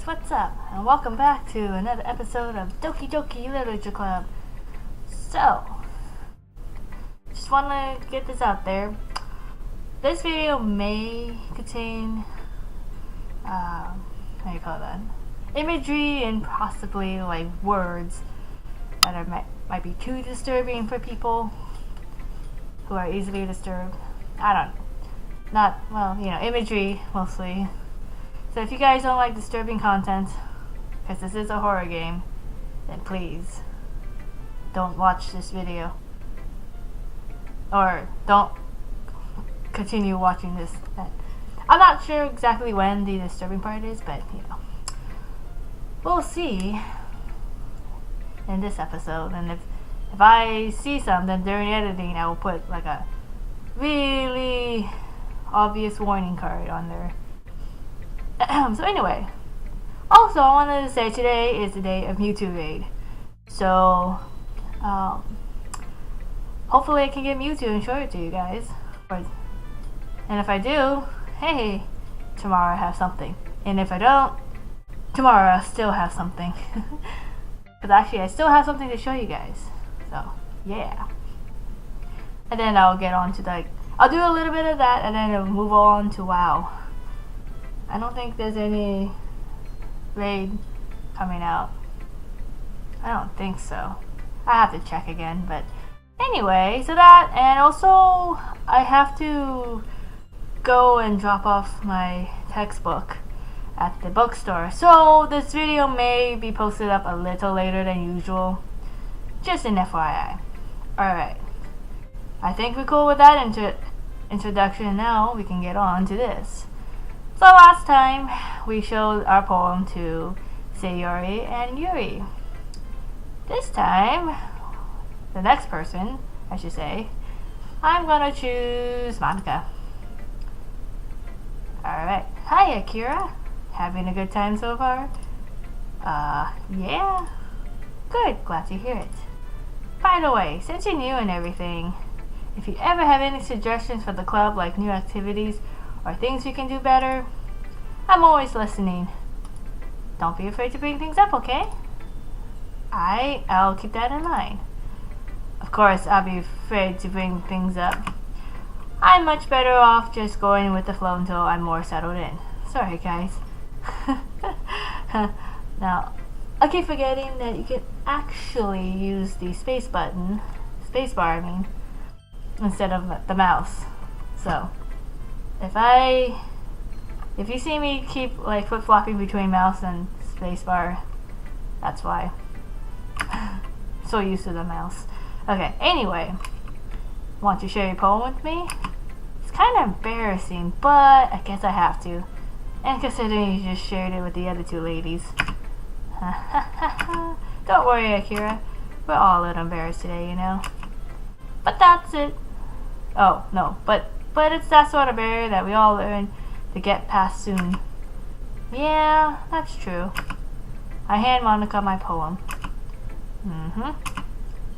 what's up? And welcome back to another episode of Doki Doki Literature Club. So, just want to get this out there. This video may contain, how do you call that? Imagery and possibly like words that are, might be too disturbing for people who are easily disturbed. I don't know. Not, well, imagery mostly. So if you guys don't like disturbing content, because this is a horror game, then please don't watch this video. Or don't continue watching this. I'm not sure exactly when the disturbing part is, but we'll see in this episode. And if I see something during editing, I will put like a really obvious warning card on there. So anyway, also I wanted to say today is the day of Mewtwo Raid. So hopefully I can get Mewtwo and show it to you guys. And if I do, hey, tomorrow I have something. And if I don't, tomorrow I'll still have something. Because actually I still have something to show you guys. So yeah. And then I'll get on to I'll do a little bit of that and then I'll move on to WoW. I don't think there's any raid coming out. I don't think so. I have to check again, but anyway, so that, and also I have to go and drop off my textbook at the bookstore. So this video may be posted up a little later than usual. Just an FYI. Alright. I think we're cool with that introduction. Now we can get on to this. So last time we showed our poem to Sayori and Yuri. This time, the next person, I should say, I'm gonna choose Monica. Alright. Hi Akira. Having a good time so far? Yeah. Good, glad to hear it. By the way, since you're new and everything, if you ever have any suggestions for the club, like new activities or things we can do better, I'm always listening. Don't be afraid to bring things up, okay? I'll keep that in mind. Of course, I'll be afraid to bring things up. I'm much better off just going with the flow until I'm more settled in. Sorry, guys. Now, I keep forgetting that you can actually use the spacebar, I mean, instead of the mouse. So, if you see me keep like flip-flopping between mouse and spacebar, that's why. So used to the mouse. Okay, anyway, want to share your poem with me? It's kind of embarrassing, but I guess I have to. And considering you just shared it with the other two ladies. Don't worry, Akira. We're all a little embarrassed today, But that's it. Oh, no, but it's that sort of barrier that we all learn to get past soon. Yeah, that's true. I hand Monica my poem.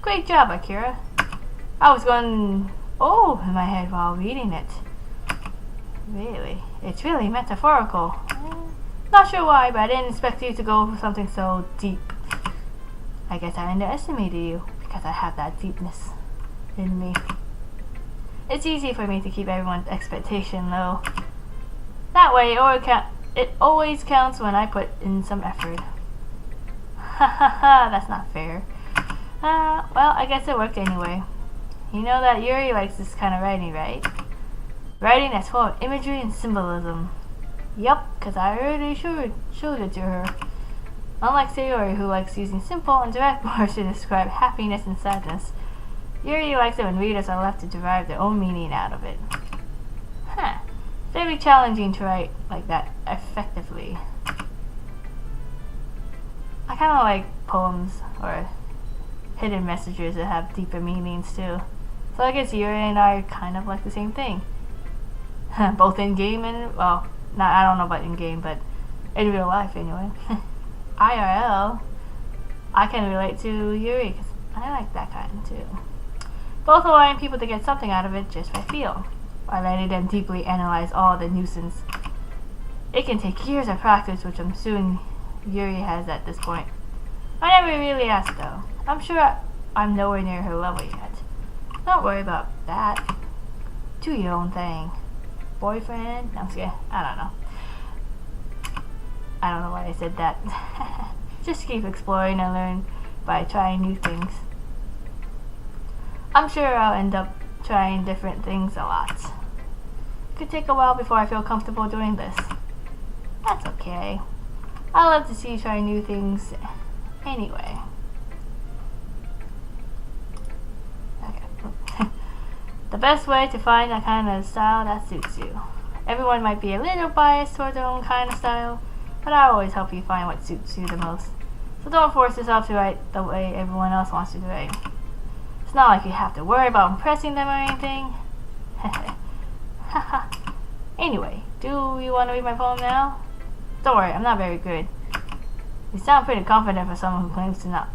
Great job, Akira. I was going in my head while reading it. Really? It's really metaphorical. Not sure why, but I didn't expect you to go for something so deep. I guess I underestimated you because I have that deepness in me. It's easy for me to keep everyone's expectation low. That way, it always counts when I put in some effort. Hahaha, that's not fair. Well, I guess it worked anyway. You know that Yuri likes this kind of writing, right? Writing that's full of imagery and symbolism. Yup, because I already showed it to her. Unlike Sayori, who likes using simple and direct words to describe happiness and sadness, Yuri likes it when readers are left to derive their own meaning out of it. Very challenging to write like that effectively. I kind of like poems or hidden messages that have deeper meanings too. So I guess Yuri and I are kind of like the same thing. Both in game and, well, I don't know about in game, but in real life anyway. IRL, I can relate to Yuri because I like that kind too. Both allowing people to get something out of it just by feel, by letting them deeply analyze all the nuisance. It can take years of practice, which I'm Yuri has at this point. I never really asked though. I'm sure I'm nowhere near her level yet. Don't worry about that. Do your own thing. Boyfriend? No, I'm scared. I don't know. I don't know why I said that. Just keep exploring and learn by trying new things. I'm sure I'll end up trying different things a lot. It could take a while before I feel comfortable doing this. That's okay. I love to see you try new things anyway. Okay. The best way to find a kind of style that suits you. Everyone might be a little biased toward their own kind of style, but I always help you find what suits you the most. So don't force yourself to write the way everyone else wants you to write. It's not like you have to worry about impressing them or anything. Anyway, do you want to read my poem now? Don't worry, I'm not very good. You sound pretty confident for someone who claims to not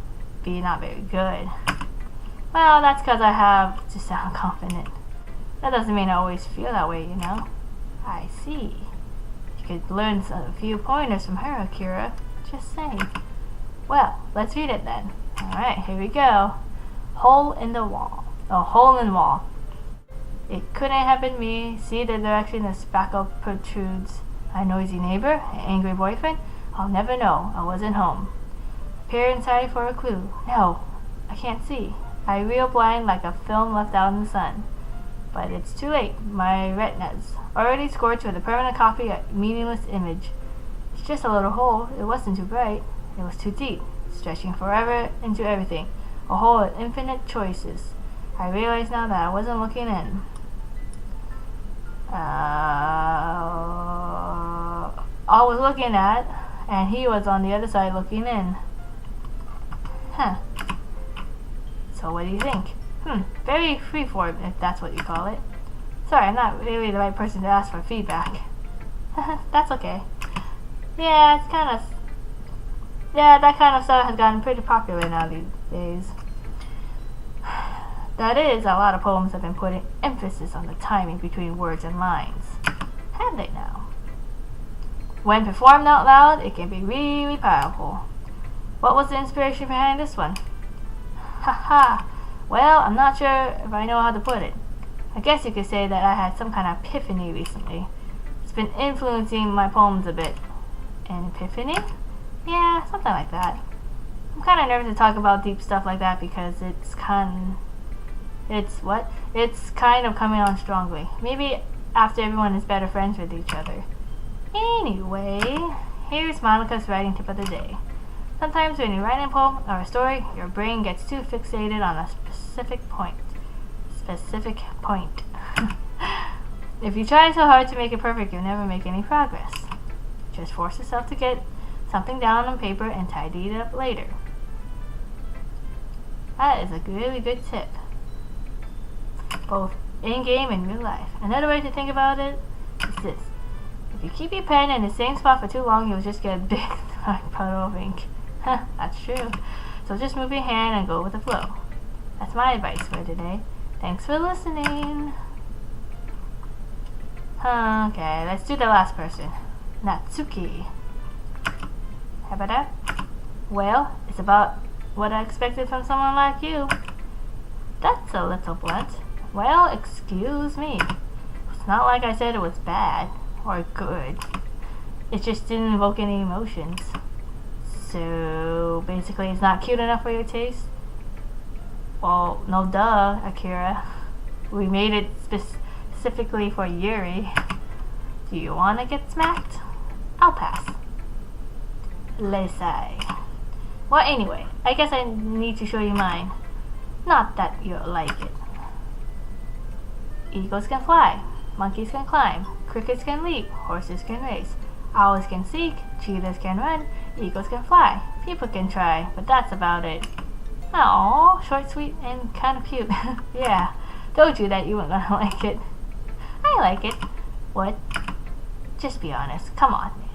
very good. Well, that's because I have to sound confident. That doesn't mean I always feel that way, you know. I see. You could learn a few pointers from her, Akira. Just saying. Well, let's read it then. Alright, here we go. Hole in the wall. Oh, hole in wall. It couldn't have been me. See the direction the spackle protrudes. A noisy neighbor? An angry boyfriend? I'll never know. I wasn't home. Peer inside for a clue. No, I can't see. I reel blind like a film left out in the sun. But it's too late. My retinas already scorched with a permanent copy of a meaningless image. It's just a little hole. It wasn't too bright. It was too deep, stretching forever into everything. A hole of infinite choices. I realize now that I wasn't looking in. I was looking at, and he was on the other side looking in. Huh. So what do you think? Very freeform, if that's what you call it. Sorry, I'm not really the right person to ask for feedback. That's okay. Yeah, that kind of stuff has gotten pretty popular now these days. That is, a lot of poems have been putting emphasis on the timing between words and lines. Have they now? When performed out loud, it can be really powerful. What was the inspiration behind this one? Haha. Well, I'm not sure if I know how to put it. I guess you could say that I had some kind of epiphany recently. It's been influencing my poems a bit. An epiphany? Yeah, something like that. I'm kind of nervous to talk about deep stuff like that because it's kind of coming on strongly. Maybe after everyone is better friends with each other. Anyway, here's Monica's writing tip of the day. Sometimes when you write a poem or a story, your brain gets too fixated on a specific point. If you try so hard to make it perfect, you'll never make any progress. Just force yourself to get something down on paper and tidy it up later. That is a really good tip. Both in-game and real life. Another way to think about it is this. If you keep your pen in the same spot for too long, you'll just get a big dark puddle of ink. That's true. So just move your hand and go with the flow. That's my advice for today. Thanks for listening. Okay, let's do the last person. Natsuki. How about that? Well, it's about what I expected from someone like you. That's a little blunt. Well, excuse me. It's not like I said it was bad or good. It just didn't evoke any emotions. So basically it's not cute enough for your taste? Well, no duh, Akira. We made it specifically for Yuri. Do you want to get smacked? I'll pass. Lesai. Well, anyway, I guess I need to show you mine. Not that you'll like it. Eagles can fly, monkeys can climb, crickets can leap, horses can race, owls can seek, cheetahs can run, eagles can fly. People can try, but that's about it. Aww, short, sweet, and kind of cute. Yeah, told you that you weren't gonna like it. I like it. What? Just be honest. Come on, man.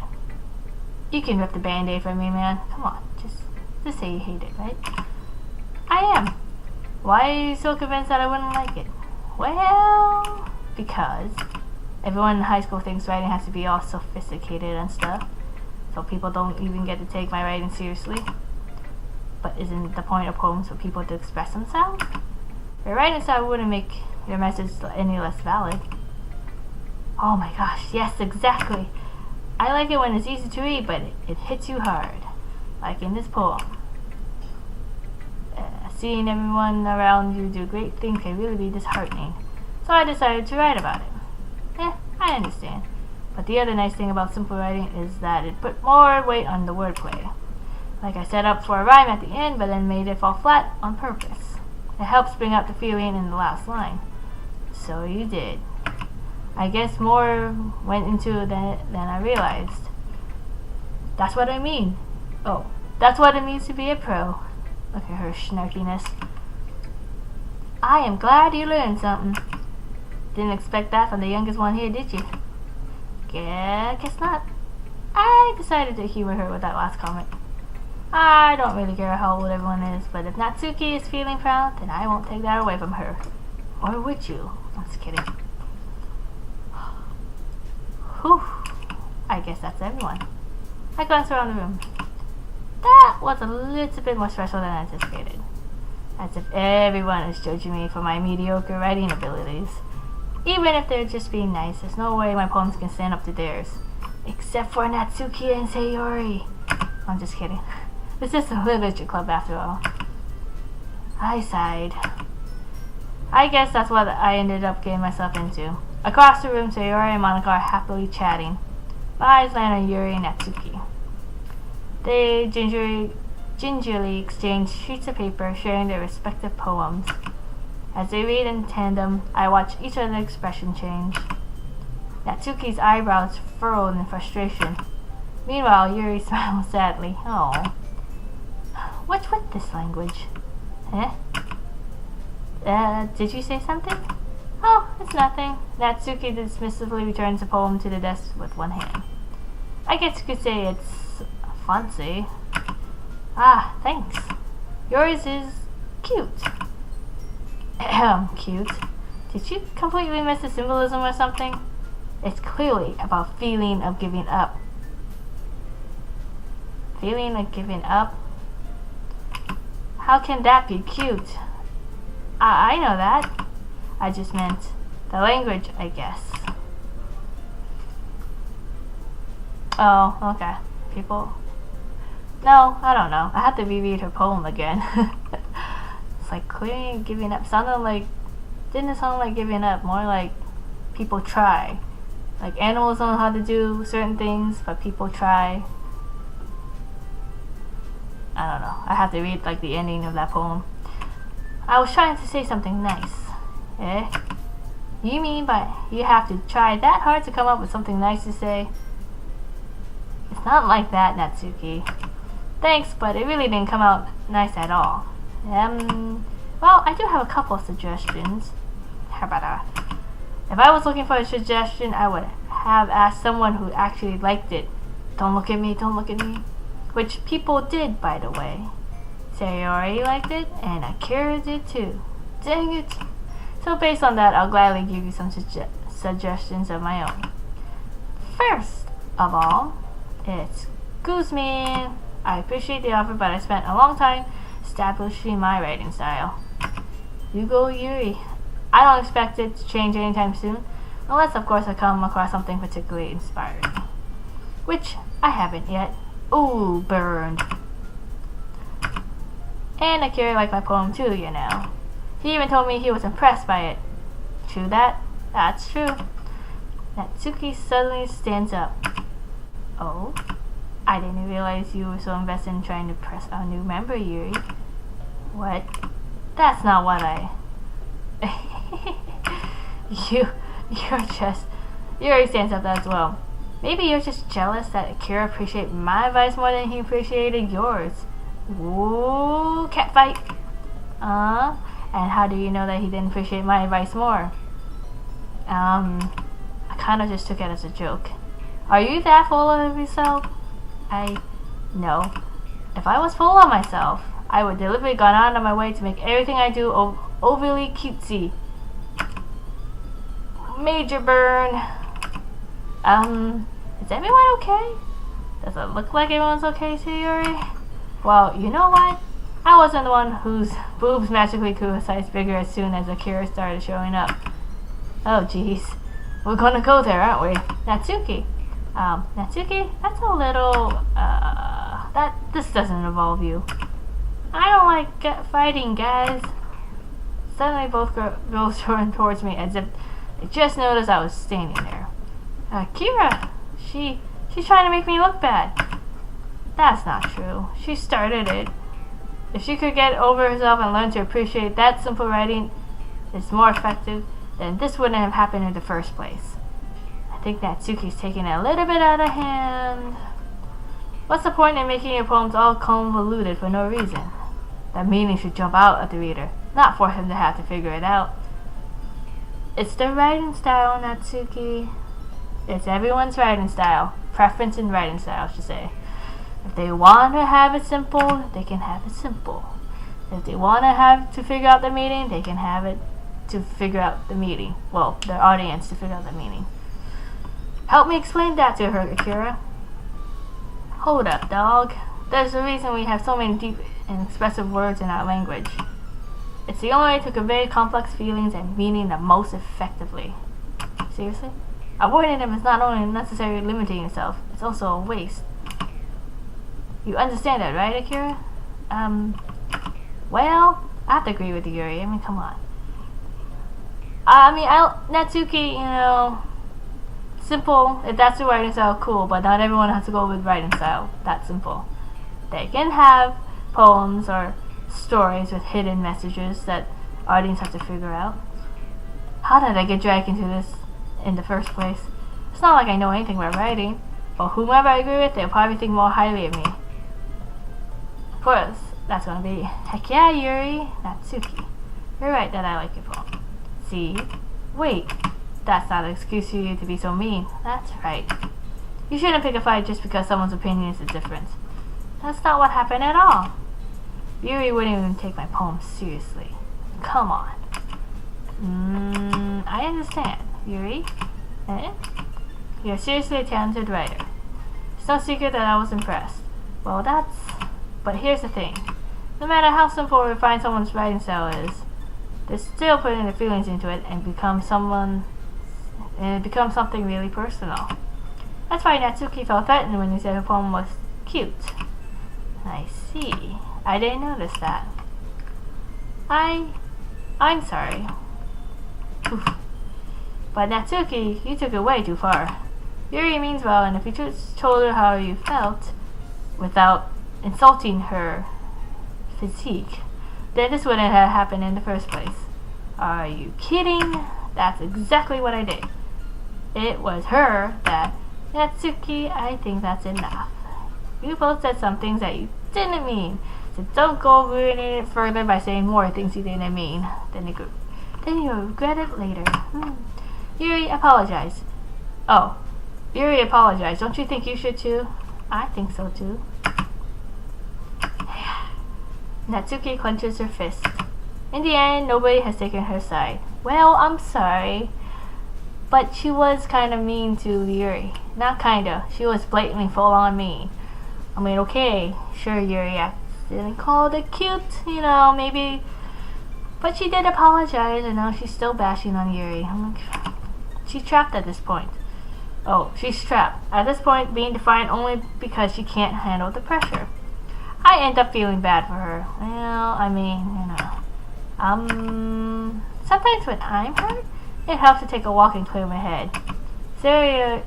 You can rip the band-aid from me, man. Come on, just say you hate it, right? I am. Why are you so convinced that I wouldn't like it? Well, because everyone in high school thinks writing has to be all sophisticated and stuff. so people don't even get to take my writing seriously. But isn't the point of poems for people to express themselves? Your writing style wouldn't make your message any less valid. Oh my gosh, yes, exactly. I like it when it's easy to read, but it hits you hard. Like in this poem. Seeing everyone around you do great things can really be disheartening. So I decided to write about it. I understand. But the other nice thing about simple writing is that it put more weight on the wordplay. Like I set up for a rhyme at the end, but then made it fall flat on purpose. It helps bring out the feeling in the last line. So you did. I guess more went into it than I realized. That's what I mean. Oh, that's what it means to be a pro. Look at her snarkiness. I am glad you learned something. Didn't expect that from the youngest one here, did you? Yeah, guess not. I decided to humor her with that last comment. I don't really care how old everyone is, but if Natsuki is feeling proud, then I won't take that away from her. Or would you? I'm just kidding. Whew. I guess that's everyone. I glanced around the room. That was a little bit more stressful than anticipated. As if everyone is judging me for my mediocre writing abilities. Even if they're just being nice, there's no way my poems can stand up to theirs. Except for Natsuki and Yuri. I'm just kidding. This is a literature club after all. I sighed. I guess that's what I ended up getting myself into. Across the room, Sayori and Monica are happily chatting. My eyes land on Yuri and Natsuki. They gingerly exchange sheets of paper, sharing their respective poems. As they read in tandem, I watch each other's expression change. Natsuki's eyebrows furrowed in frustration. Meanwhile, Yuri smiles sadly. Oh. What's with this language? Did you say something? Oh, it's nothing. Natsuki dismissively returns the poem to the desk with one hand. I guess you could say it's fancy. Ah, thanks. Yours is cute. Cute. Did you completely miss the symbolism or something? It's clearly about feeling of giving up. Feeling of giving up? How can that be cute? I know that. I just meant the language, I guess. Oh, okay. People... No, I don't know. I have to reread her poem again. It's like clearly giving up. Didn't sound like giving up. More like people try. Like animals don't know how to do certain things, but people try. I don't know. I have to read like the ending of that poem. I was trying to say something nice. You mean by you have to try that hard to come up with something nice to say? It's not like that, Natsuki. Thanks, but it really didn't come out nice at all. Well, I do have a couple of suggestions. How about that? If I was looking for a suggestion, I would have asked someone who actually liked it. Don't look at me, don't look at me. Which people did, by the way. Sayori liked it, and Akira did too. Dang it. So based on that, I'll gladly give you some suggestions of my own. First of all, it's Guzman. I appreciate the offer, but I spent a long time establishing my writing style. You go, Yuri. I don't expect it to change anytime soon, unless of course I come across something particularly inspiring. Which I haven't yet. Ooh, burned. And Akira liked my poem too, you know. He even told me he was impressed by it. True that? That's true. Natsuki suddenly stands up. Oh? I didn't realize you were so invested in trying to impress our new member, Yuri. What? That's not what I... Yuri stands up as well. Maybe you're just jealous that Akira appreciated my advice more than he appreciated yours. Ooh, catfight. And how do you know that he didn't appreciate my advice more? I kind of just took it as a joke. Are you that full of yourself? No. If I was full of myself, I would deliberately gone out of my way to make everything I do overly cutesy. Major burn. Is everyone okay? Does it look like everyone's okay to Yuri? Well, you know what? I wasn't the one whose boobs magically grew a size bigger as soon as Akira started showing up. Oh jeez. We're gonna go there, aren't we? Natsuki. Natsuki, that's a little, this doesn't involve you. I don't like fighting, guys. Suddenly both girls turned towards me as if they just noticed I was standing there. Akira, she's trying to make me look bad. That's not true. She started it. If she could get over herself and learn to appreciate that simple writing is more effective, then this wouldn't have happened in the first place. I think Natsuki's taking it a little bit out of hand. What's the point in making your poems all convoluted for no reason? The meaning should jump out at the reader, not for him to have to figure it out. It's the writing style, Natsuki. It's everyone's writing style. Preference in writing style, I should say. If they want to have it simple, they can have it simple. If they want to have to figure out the meaning, they can have it to figure out the meaning. Well, their audience to figure out the meaning. Help me explain that to her, Akira. Hold up, dog. There's a reason we have so many deep and expressive words in our language. It's the only way to convey complex feelings and meaning the most effectively. Seriously? Avoiding them is not only necessarily limiting yourself, it's also a waste. You understand that, right, Akira? Well, I have to agree with you, Yuri. I mean, come on. Natsuki, you know, simple. If that's the writing style, cool, but not everyone has to go with writing style. That's simple. They can have poems or stories with hidden messages that audience have to figure out. How did I get dragged into this in the first place? It's not like I know anything about writing, but whomever I agree with, they'll probably think more highly of me. Of course, that's gonna be, heck yeah, Yuri, Natsuki. You're right that I like your poem. See? Wait, that's not an excuse for you to be so mean. That's right. You shouldn't pick a fight just because someone's opinion is different. That's not what happened at all. Yuri wouldn't even take my poem seriously. Come on. I understand. Yuri? Eh? You're seriously a talented writer. It's no secret that I was impressed. Well, but here's the thing. No matter how simple or refined someone's writing style is, they're still putting their feelings into it and it becomes something really personal. That's why Natsuki felt threatened when he said her poem was cute. I see. I didn't notice that. I'm sorry. Oof. But Natsuki, you took it way too far. Yuri means well, and if you just told her how you felt without insulting her physique, then this wouldn't have happened in the first place. Are you kidding? That's exactly what I did. It was her that, Natsuki, I think that's enough. You both said some things that you didn't mean, so don't go ruining it further by saying more things you didn't mean. Then you'll regret it later. Yuri, apologize. Oh, Yuri, apologize. Don't you think you should too? I think so too. Natsuki clenches her fist. In the end, nobody has taken her side. Well, I'm sorry, but she was kind of mean to Yuri. Not kinda. She was blatantly full-on mean. I mean, okay, sure, Yuri didn't call it cute, you know, maybe, but she did apologize, and now she's still bashing on Yuri. I'm like, she's trapped at this point. Oh, she's trapped. At this point, being defiant only because she can't handle the pressure. I end up feeling bad for her. Well, I mean, you know. Sometimes when I'm hurt, it helps to take a walk and clear my head. Sayori,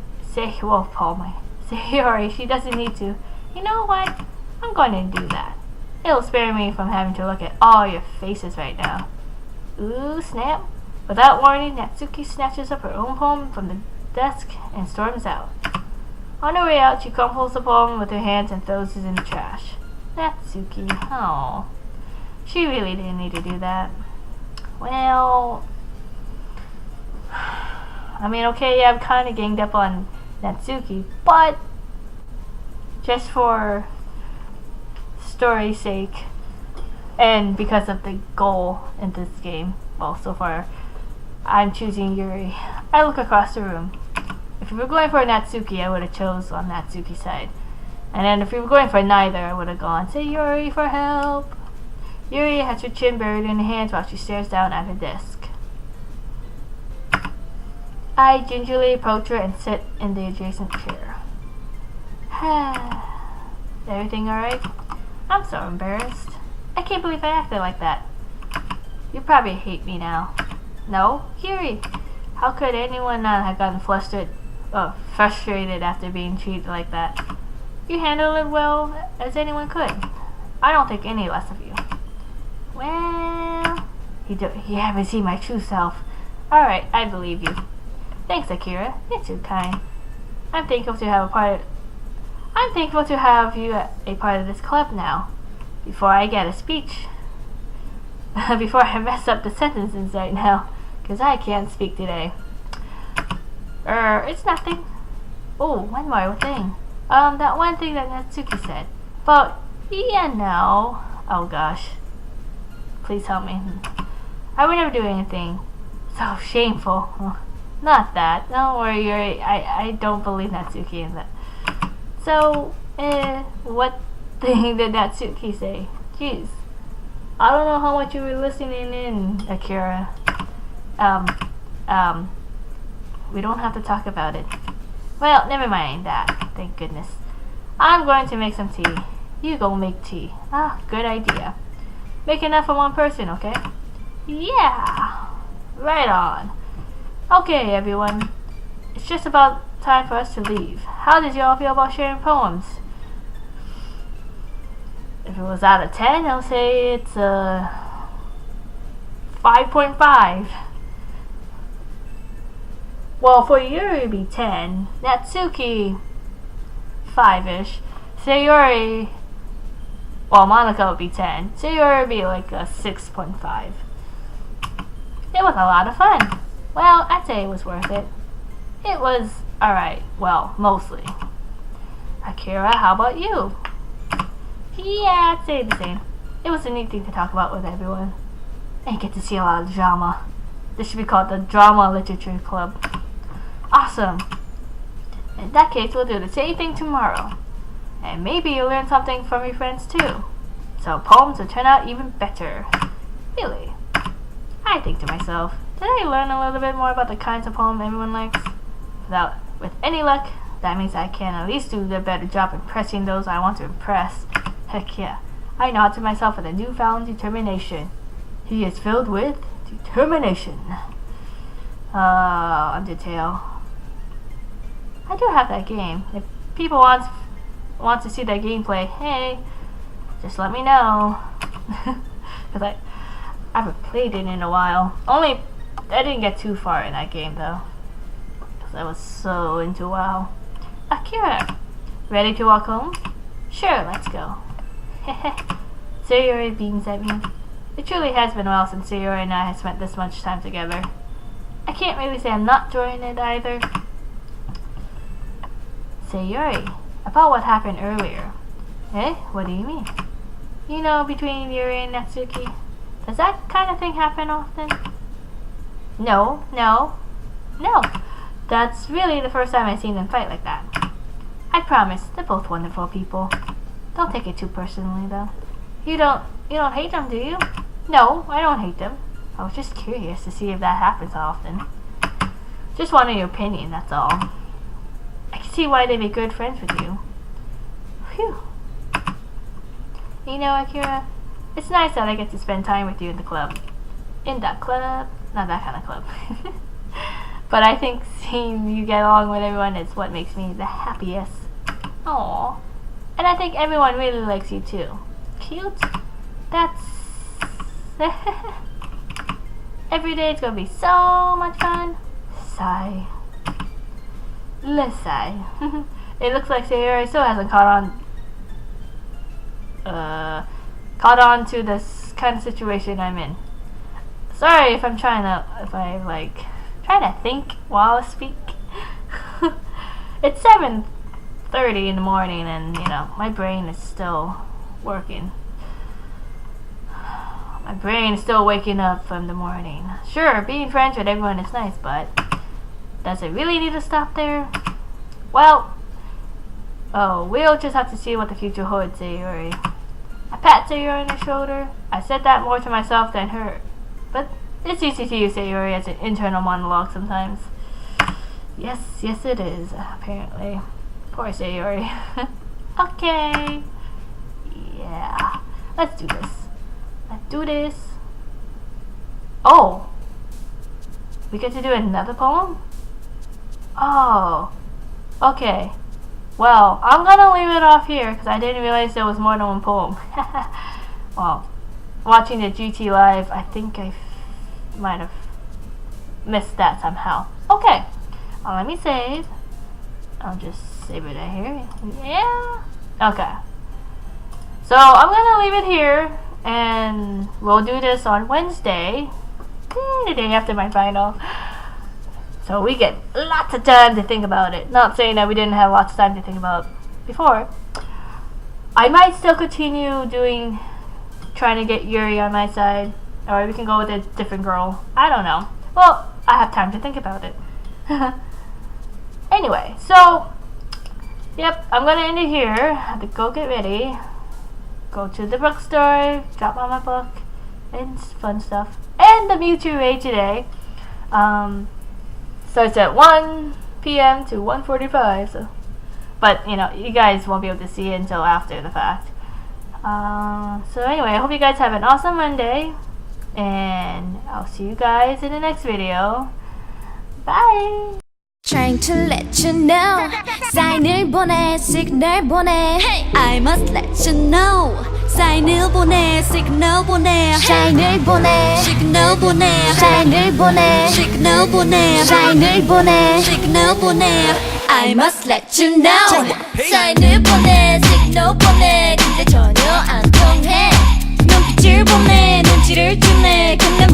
she doesn't need to. You know what? I'm going to do that. It'll spare me from having to look at all your faces right now. Ooh, snap. Without warning, Natsuki snatches up her own poem from the desk and storms out. On her way out, she crumples the poem with her hands and throws it in the trash. Natsuki, oh. She really didn't need to do that. Well, I mean, okay, yeah, I'm kind of ganged up on Natsuki, but just for story's sake and because of the goal in this game, well, so far, I'm choosing Yuri. I look across the room. If we were going for Natsuki, I would have chose on Natsuki's side. And then if we were going for neither, I would have gone, say Yuri for help. Yuri has her chin buried in her hands while she stares down at her desk. I gingerly approach her and sit in the adjacent chair. Everything alright? I'm so embarrassed. I can't believe I acted like that. You probably hate me now. No? Yuri, how could anyone not have gotten frustrated after being treated like that? You handled it well as anyone could. I don't think any less of you. Well, you haven't seen my true self. Alright, I believe you. Thanks, Akira. You're too kind. I'm thankful to have you a part of this club now. Before I get a speech. Before I mess up the sentences right now. Because I can't speak today. It's nothing. Oh, one more thing. That one thing that Natsuki said. But, yeah, no. Oh gosh. Please help me. I would never do anything so shameful. Not that. Don't worry, Yuri. I don't believe Natsuki in that. So, what thing did Natsuki say? Jeez. I don't know how much you were listening in, Akira. We don't have to talk about it. Well, never mind that. Thank goodness. I'm going to make some tea. You go make tea. Ah, good idea. Make enough for one person, okay? Yeah! Right on. Okay, everyone. It's just about time for us to leave. How did y'all feel about sharing poems? If it was out of 10, I'll say it's 5.5. Well, for Yuri it'd be 10. Natsuki, 5-ish. Sayori, well, Monica would be 10. Sayori would be like a 6.5. It was a lot of fun. Well, I'd say it was worth it. It was alright. Well, mostly. Akira, how about you? Yeah, I'd say the same. It was a neat thing to talk about with everyone. And get to see a lot of drama. This should be called the Drama Literature Club. Awesome. In that case, we'll do the same thing tomorrow. And maybe you'll learn something from your friends too. So poems will turn out even better. Really. I think to myself, did I learn a little bit more about the kinds of poem everyone likes? With any luck, that means I can at least do a better job impressing those I want to impress. Heck yeah. I nod to myself with a newfound determination. He is filled with determination. Undertale. I do have that game. If people want to see that gameplay, hey, just let me know. Because I haven't played it in a while. I didn't get too far in that game though. Because I was so into WoW. Akira, ready to walk home? Sure, let's go. Sayori beams at me. It truly has been a while since Sayori and I have spent this much time together. I can't really say I'm not enjoying it either. Sayori, about what happened earlier. Eh? What do you mean? You know, between Yuri and Natsuki. Does that kind of thing happen often? No. That's really the first time I've seen them fight like that. I promise, they're both wonderful people. Don't take it too personally, though. You don't hate them, do you? No, I don't hate them. I was just curious to see if that happens often. Just wanted your opinion, that's all. I can see why they'd be good friends with you. Phew. You know, Akira, it's nice that I get to spend time with you in the club. In that club? Not that kind of club. But I think seeing you get along with everyone is what makes me the happiest. Aww. And I think everyone really likes you too. Cute? That's... Every day it's gonna be so much fun. Sigh. Let's sigh. It looks like Sayori still hasn't caught on to this kind of situation I'm in. Sorry if I'm trying to think while I speak. It's 7:30 in the morning and, you know, my brain is still working. My brain is still waking up from the morning. Sure, being friends with everyone is nice, but does it really need to stop there? Well, Oh, we'll just have to see what the future holds, Sayori. I pat Sayori on her shoulder. I said that more to myself than her. But it's easy to use Sayori as an internal monologue sometimes. Yes, it is, apparently. Poor Sayori. Okay. Yeah. Let's do this. Oh. We get to do another poem? Oh. Okay. Well, I'm gonna leave it off here because I didn't realize there was more than one poem. Well, watching the GT live, I think I might have missed that somehow. Okay. Let me save. I'll just save it right here. Yeah. Okay. So I'm gonna leave it here, and we'll do this on Wednesday, the day after my final. So we get lots of time to think about it. Not saying that we didn't have lots of time to think about it before. I might still continue trying to get Yuri on my side, or we can go with a different girl. I don't know. Well, I have time to think about it. Anyway, so yep, I'm gonna end it here. I have to go get ready, go to the bookstore, drop on my book, and fun stuff. And the Mewtwo raid today starts at 1 p.m. to 1:45. So, but you guys won't be able to see it until after the fact. So anyway, I hope you guys have an awesome Monday, and I'll see you guys in the next video. Bye. Trying to let you know 사인을 보내 signal 보내 I must let you know 사인을 보내 signal 보내 사인을 보내 signal 보내 사인을 보내 signal 보내 사인을 보내 signal 보내 I must let you know 사인을 보내 signal 보내 근데 전혀 안 통해 눈빛을 보내 눈치를 주네 근데